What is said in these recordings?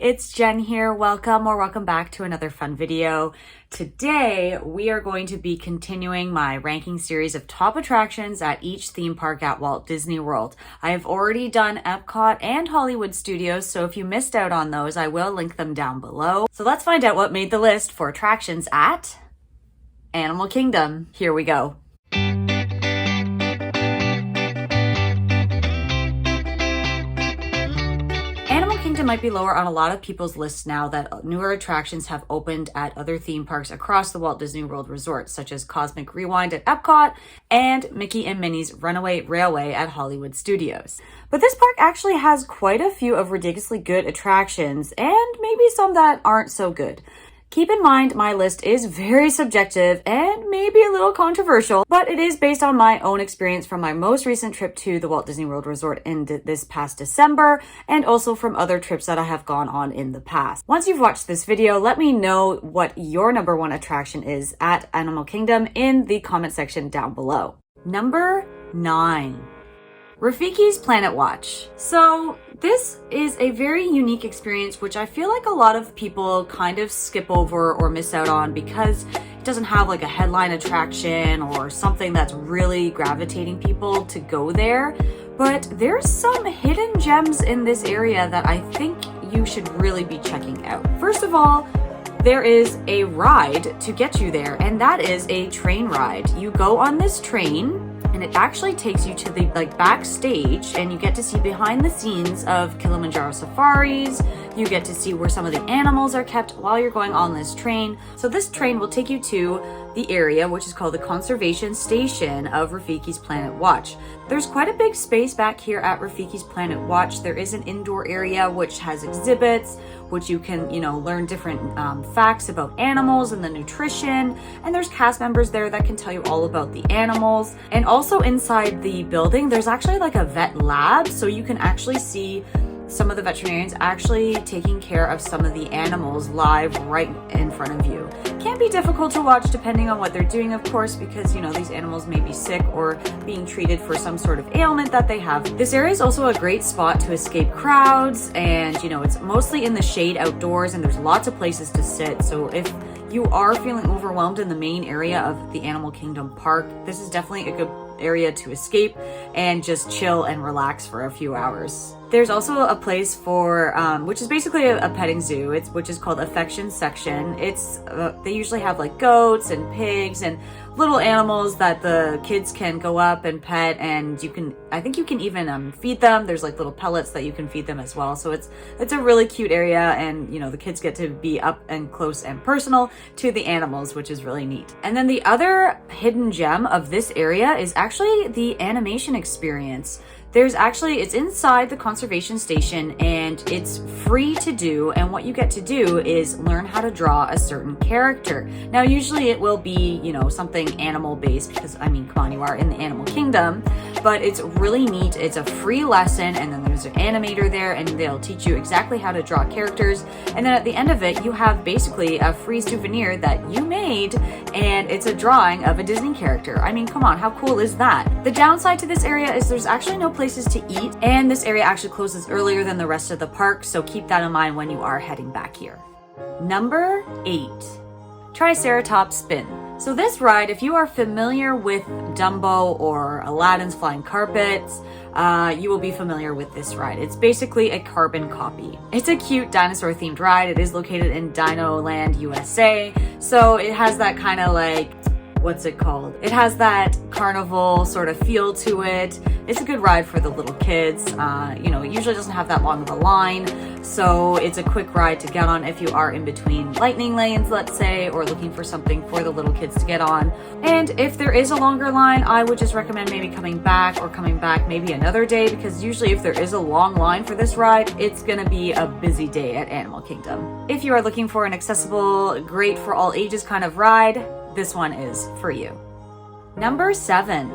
it's Jen here. Welcome back to another fun video. Today, we are going to be continuing my ranking series of top attractions at each theme park at Walt Disney World. I have already done Epcot and Hollywood Studios, so if you missed out on those, I will link them down below. So let's find out what made the list for attractions at Animal Kingdom. Here we go. It might be lower on a lot of people's lists now that newer attractions have opened at other theme parks across the Walt Disney World Resort, such as Cosmic Rewind at Epcot and Mickey and Minnie's Runaway Railway at Hollywood Studios. But this park actually has quite a few of ridiculously good attractions and maybe some that aren't so good. Keep in mind, my list is very subjective and maybe a little controversial, but it is based on my own experience from my most recent trip to the Walt Disney World Resort in this past December, and also from other trips that I have gone on in the past. Once you've watched this video, let me know what your number one attraction is at Animal Kingdom in the comment section down below. Number 9. Rafiki's Planet Watch. So this is a very unique experience, which I feel like a lot of people kind of skip over or miss out on because it doesn't have like a headline attraction or something that's really gravitating people to go there. But there's some hidden gems in this area that I think you should really be checking out. First of all, there is a ride to get you there, and that is a train ride. You go on this train and it actually takes you to the backstage, and you get to see behind the scenes of Kilimanjaro safaris. You get to see where some of the animals are kept while you're going on this train. So this train will take you to the area which is called the conservation station of Rafiki's Planet Watch. There's quite a big space back here at Rafiki's Planet Watch. There is an indoor area which has exhibits, which you can, learn different facts about animals and the nutrition. And there's cast members there that can tell you all about the animals. And also inside the building, there's actually like a vet lab, so you can actually see some of the veterinarians actually taking care of some of the animals live right in front of you. Can be difficult to watch depending on what they're doing, of course, because these animals may be sick or being treated for some sort of ailment that they have. This area is also a great spot to escape crowds, and it's mostly in the shade outdoors, and there's lots of places to sit. So if you are feeling overwhelmed in the main area of the Animal Kingdom park, this is definitely a good area to escape and just chill and relax for a few hours. There's also a place for, which is basically a petting zoo, which is called Affection Section. They usually have like goats and pigs and little animals that the kids can go up and pet, and I think you can even feed them. There's like little pellets that you can feed them as well. So it's a really cute area, and the kids get to be up and close and personal to the animals, which is really neat. And then the other hidden gem of this area is actually the animation experience. It's inside the conservation station, and it's free to do, and what you get to do is learn how to draw a certain character. Now, usually it will be, something animal based, because come on, you are in the Animal Kingdom, but it's really neat. It's a free lesson, and then there's an animator there, and they'll teach you exactly how to draw characters, and then at the end of it, you have basically a free souvenir that you made, and it's a drawing of a Disney character. Come on, how cool is that? The downside to this area is there's actually no places to eat, and this area actually closes earlier than the rest of the park, so keep that in mind when you are heading back here. Number 8. Triceratops Spin. So this ride, if you are familiar with Dumbo or Aladdin's Flying Carpets, you will be familiar with this ride. It's basically a carbon copy. It's a cute dinosaur themed ride. It is located in Dino Land, USA, so it has that kind of it has that carnival sort of feel to it. It's a good ride for the little kids. It usually doesn't have that long of a line, so it's a quick ride to get on if you are in between lightning lanes, let's say, or looking for something for the little kids to get on. And if there is a longer line, I would just recommend maybe coming back maybe another day, because usually if there is a long line for this ride, it's gonna be a busy day at Animal Kingdom. If you are looking for an accessible, great for all ages kind of ride, this one is for you. Number 7.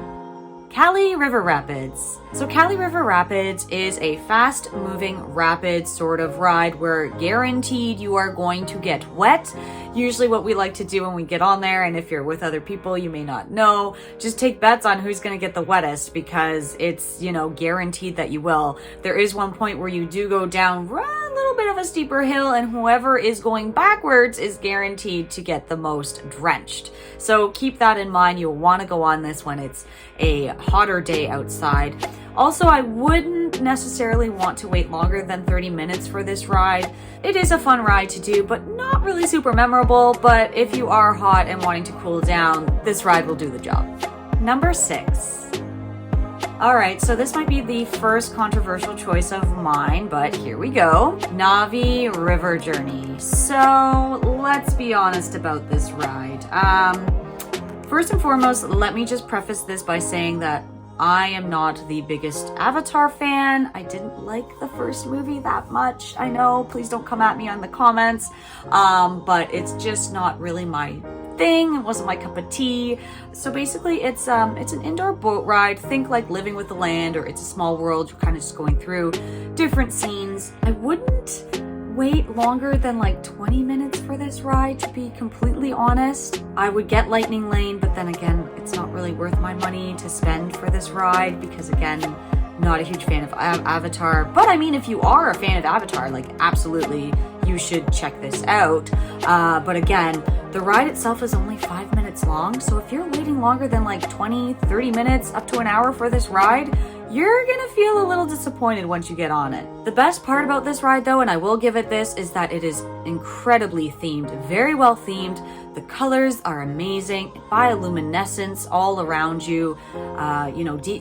Kali River Rapids. So Kali River Rapids is a fast-moving rapid sort of ride where guaranteed you are going to get wet. usually what we like to do when we get on there, and if you're with other people, you may not know, just take bets on who's going to get the wettest, because it's, you know, guaranteed that you will. There is one point where you do go down a little bit of a steeper hill, and whoever is going backwards is guaranteed to get the most drenched. So keep that in mind. You'll want to go on this when it's a hotter day outside. Also, I wouldn't necessarily want to wait longer than 30 minutes for this ride. It is a fun ride to do, but not really super memorable. But if you are hot and wanting to cool down, this ride will do the job. Number 6. All right, so this might be the first controversial choice of mine, but here we go. Navi River Journey. So let's be honest about this ride. First and foremost, let me just preface this by saying that I am not the biggest Avatar fan. I didn't like the first movie that much. I know, please don't come at me on the comments, but it's just not really my thing. It wasn't my cup of tea. So basically it's an indoor boat ride. Think like Living with the Land or It's a Small World. You're kind of just going through different scenes. I wouldn't wait longer than like 20 minutes for this ride, to be completely honest. I would get Lightning Lane, but then again, it's not really worth my money to spend for this ride because, again, not a huge fan of Avatar. But I mean, if you are a fan of Avatar, like absolutely you should check this out. But again, the ride itself is only 5 minutes long, so if you're waiting longer than like 20, 30 minutes, up to an hour for this ride, you're gonna feel a little disappointed once you get on it. The best part about this ride though, and I will give it this, is that it is incredibly themed, very well themed. The colors are amazing, bioluminescence all around you,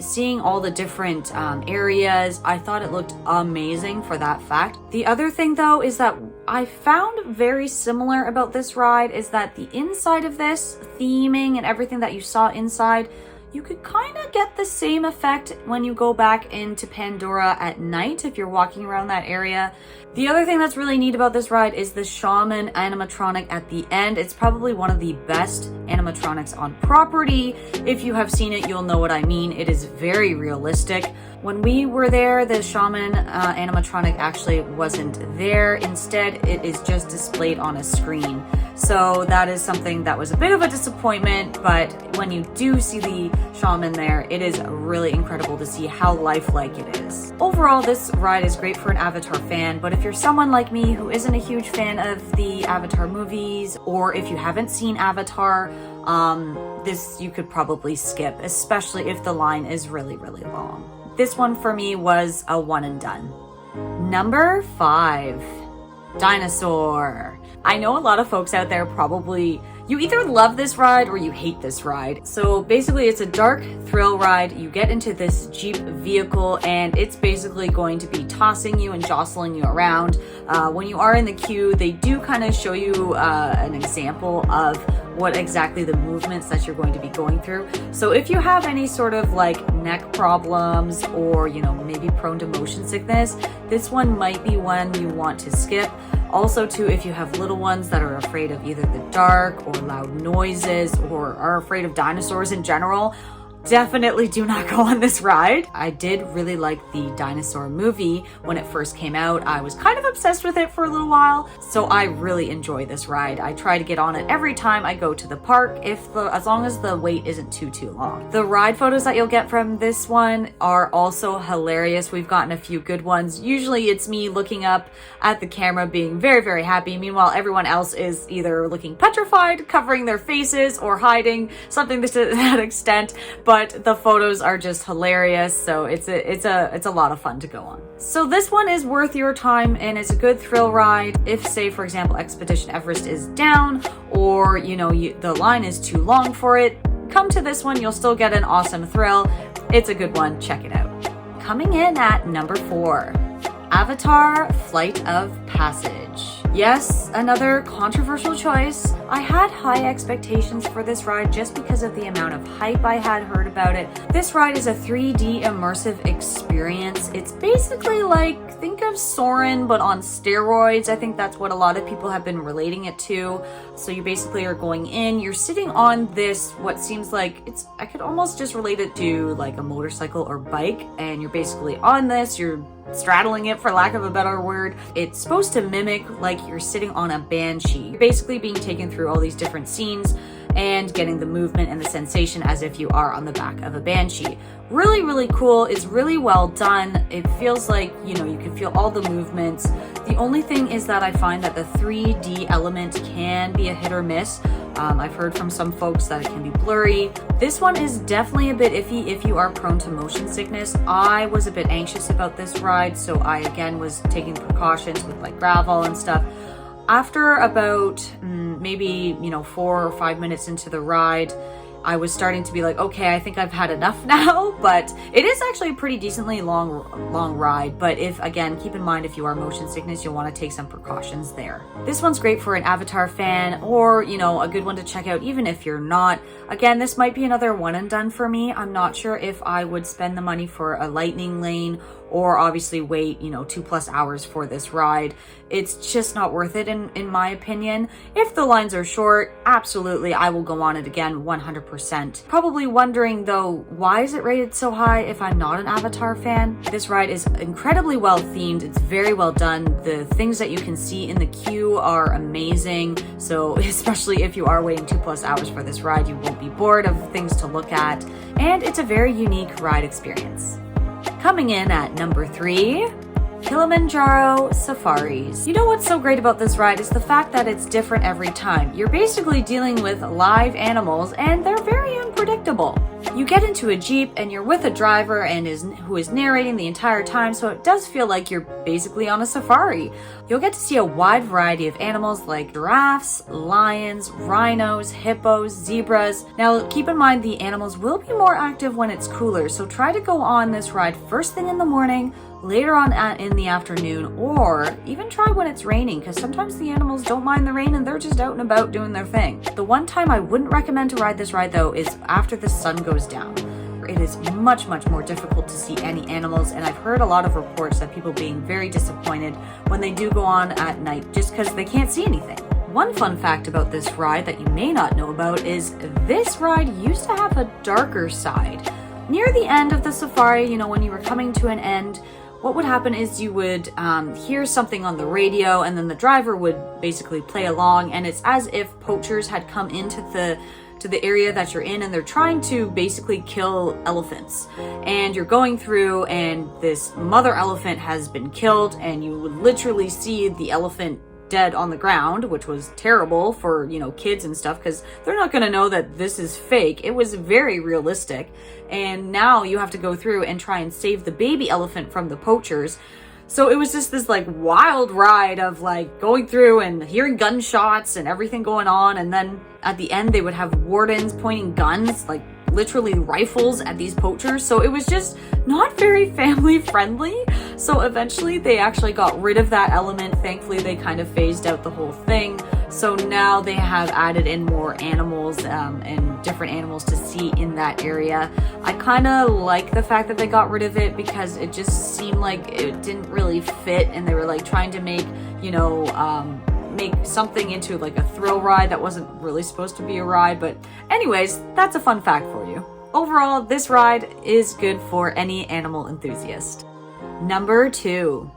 seeing all the different areas. I thought it looked amazing for that fact. The other thing though is that I found very similar about this ride is that the inside of this theming and everything that you saw inside, you could kind of get the same effect when you go back into Pandora at night if you're walking around that area. The other thing that's really neat about this ride is the shaman animatronic at the end. It's probably one of the best animatronics on property. If you have seen it, you'll know what I mean. It is very realistic. When we were there, the shaman animatronic actually wasn't there. Instead, it is just displayed on a screen. So that is something that was a bit of a disappointment, but when you do see the shaman there, it is really incredible to see how lifelike it is. Overall, this ride is great for an Avatar fan, but if you're someone like me who isn't a huge fan of the Avatar movies, or if you haven't seen Avatar, this you could probably skip, especially if the line is really, really long. This one for me was a one and done. Number 5, Dinosaur. I know a lot of folks out there probably, you either love this ride or you hate this ride. So basically it's a dark thrill ride. You get into this Jeep vehicle and it's basically going to be tossing you and jostling you around. When you are in the queue, they do kind of show you an example of what exactly the movements that you're going to be going through. So if you have any sort of like neck problems or, maybe prone to motion sickness, this one might be one you want to skip. Also too, if you have little ones that are afraid of either the dark or loud noises or are afraid of dinosaurs in general, definitely do not go on this ride. I did really like the dinosaur movie when it first came out. I was kind of obsessed with it for a little while, so I really enjoy this ride. I try to get on it every time I go to the park, as long as the wait isn't too long. The ride photos that you'll get from this one are also hilarious. We've gotten a few good ones. Usually it's me looking up at the camera being very, very happy. Meanwhile, everyone else is either looking petrified, covering their faces, or hiding, something to that extent. But the photos are just hilarious, so it's a lot of fun to go on. So this one is worth your time and it's a good thrill ride. If, say, for example, Expedition Everest is down or the line is too long for it, come to this one. You'll still get an awesome thrill. It's a good one. Check it out. Coming in at number 4, Avatar: Flight of Passage. Yes, another controversial choice. I had high expectations for this ride just because of the amount of hype I had heard about it. This ride is a 3D immersive experience. It's basically like, think of Soarin' but on steroids. I think that's what a lot of people have been relating it to. So you basically are going in, you're sitting on this, what seems like, I could almost just relate it to like a motorcycle or bike, and you're basically on this, you're straddling it, for lack of a better word. It's supposed to mimic like you're sitting on a banshee. You're basically being taken through all these different scenes and getting the movement and the sensation as if you are on the back of a banshee. Really, really cool. It's really well done. It feels like, you can feel all the movements. The only thing is that I find that the 3D element can be a hit or miss. I've heard from some folks that it can be blurry. This one is definitely a bit iffy if you are prone to motion sickness. I was a bit anxious about this ride, so I again was taking precautions with like gravel and stuff. After about maybe 4 or 5 minutes into the ride, I was starting to be like, okay, I think I've had enough now. But it is actually a pretty decently long ride. But keep in mind, if you are motion sickness, you'll want to take some precautions there. This one's great for an Avatar fan, or a good one to check out even if you're not. Again, this might be another one and done for me. I'm not sure if I would spend the money for a lightning lane or obviously wait 2+ hours for this ride. It's just not worth it in my opinion. If the lines are short, absolutely I will go on it again 100%. Probably wondering though, why is it rated so high if I'm not an Avatar fan? This ride is incredibly well themed. It's very well done. The things that you can see in the queue are amazing. So especially if you are waiting 2+ hours for this ride, you won't be bored of things to look at. And it's a very unique ride experience. Coming in at number 3, Kilimanjaro Safaris. You know what's so great about this ride is the fact that it's different every time. You're basically dealing with live animals and they're very unpredictable. You get into a Jeep and you're with a driver who is narrating the entire time, so it does feel like you're basically on a safari. You'll get to see a wide variety of animals like giraffes, lions, rhinos, hippos, zebras. Now keep in mind the animals will be more active when it's cooler, so try to go on this ride first thing in the morning, later on in the afternoon, or even try when it's raining, because sometimes the animals don't mind the rain and they're just out and about doing their thing. The one time I wouldn't recommend to ride this ride though is after the sun goes down. It is much more difficult to see any animals, and I've heard a lot of reports that people being very disappointed when they do go on at night just because they can't see anything. One fun fact about this ride that you may not know about is this ride used to have a darker side. Near the end of the safari, when you were coming to an end, what would happen is you would hear something on the radio, and then the driver would basically play along, and it's as if poachers had come into the area that you're in, and they're trying to basically kill elephants. And you're going through, and this mother elephant has been killed, and you would literally see the elephant dead on the ground, which was terrible for kids and stuff, because they're not going to know that this is fake. It was very realistic, and now you have to go through and try and save the baby elephant from the poachers. So it was just this like wild ride of like going through and hearing gunshots and everything going on, and then at the end they would have wardens pointing guns, like literally rifles, at these poachers. So it was just not very family friendly. So eventually they actually got rid of that element. Thankfully they kind of phased out the whole thing. So now they have added in more animals and different animals to see in that area. I kind of like the fact that they got rid of it because it just seemed like it didn't really fit, and they were like trying to make make something into like a thrill ride that wasn't really supposed to be a ride. But anyways, that's a fun fact for you. Overall, this ride is good for any animal enthusiast. Number 2,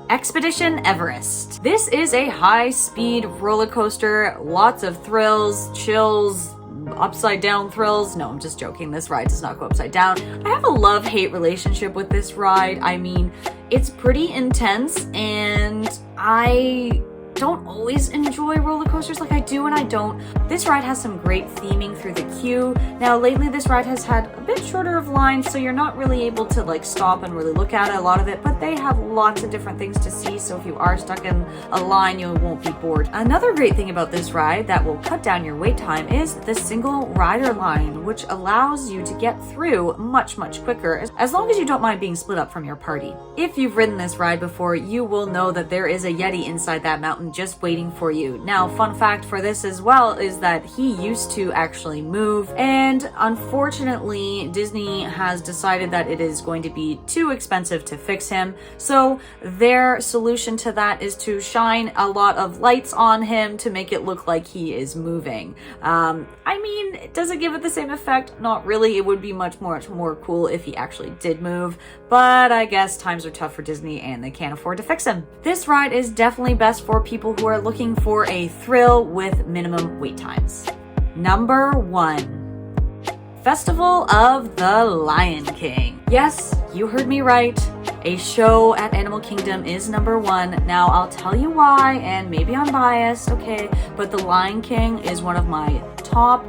Expedition Everest. This is a high-speed roller coaster, lots of thrills, chills, upside down thrills. No, I'm just joking. This ride does not go upside down. I have a love-hate relationship with this ride. I mean, it's pretty intense, and I don't always enjoy roller coasters. Like I do and I don't. This ride has some great theming through the queue. Now lately this ride has had a bit shorter of lines, so you're not really able to like stop and really look at a lot of it, but they have lots of different things to see, so if you are stuck in a line you won't be bored. Another great thing about this ride that will cut down your wait time is the single rider line, which allows you to get through much quicker, as long as you don't mind being split up from your party. If you've ridden this ride before, you will know that there is a Yeti inside that Mountain amazing just waiting for you. Now, fun fact for this as well is that he used to actually move, and unfortunately Disney has decided that it is going to be too expensive to fix him. So their solution to that is to shine a lot of lights on him to make it look like he is moving. I mean, does it give it the same effect? Not really. It would be much more cool if he actually did move, but I guess times are tough for Disney and they can't afford to fix him. This ride is definitely best for people who are looking for a thrill with minimum wait times. Number 1, Festival of the Lion King. Yes, you heard me right. A show at Animal Kingdom is number 1. Now, I'll tell you why, and maybe I'm biased, okay? But The Lion King is one of my top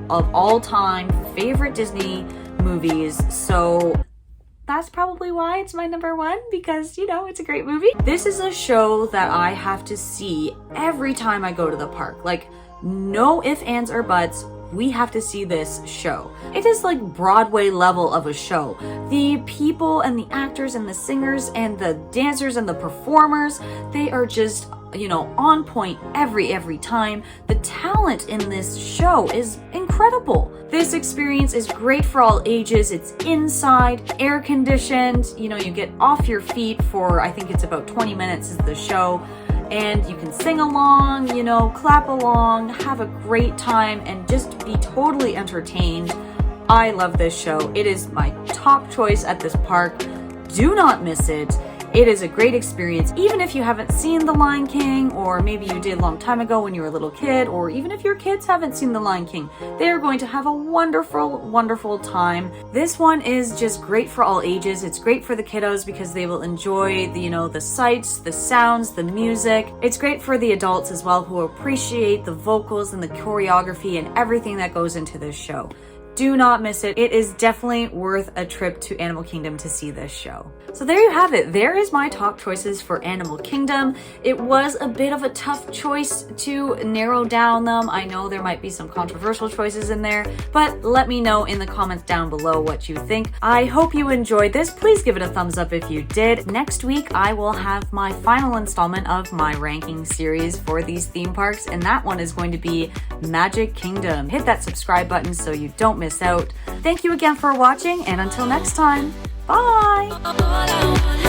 of all time favorite Disney movies. So that's probably why it's my number 1, because, you know, it's a great movie. This is a show that I have to see every time I go to the park. Like, no ifs, ands, or buts. We have to see this show. It is like Broadway level of a show. The people and the actors and the singers and the dancers and the performers, they are just, you know, on point every time. The talent in this show is incredible. This experience is great for all ages. It's inside, air conditioned, you know, you get off your feet for, I think it's about 20 minutes is the show. And you can sing along, you know, clap along, have a great time, and just be totally entertained. I love this show. It is my top choice at this park. Do not miss it. It is a great experience, even if you haven't seen The Lion King, or maybe you did a long time ago when you were a little kid, or even if your kids haven't seen The Lion King. They are going to have a wonderful time. This one is just great for all ages. It's great for the kiddos because they will enjoy the, you know, the sights, the sounds, the music. It's great for the adults as well, who appreciate the vocals and the choreography and everything that goes into this show. Do not miss it. It is definitely worth a trip to Animal Kingdom to see this show. So there you have it. There is my top choices for Animal Kingdom. It was a bit of a tough choice to narrow down them. I know there might be some controversial choices in there, but let me know in the comments down below what you think. I hope you enjoyed this. Please give it a thumbs up if you did. Next week, I will have my final installment of my ranking series for these theme parks, and that one is going to be Magic Kingdom. Hit that subscribe button so you don't miss out. Thank you again for watching, and until next time, bye!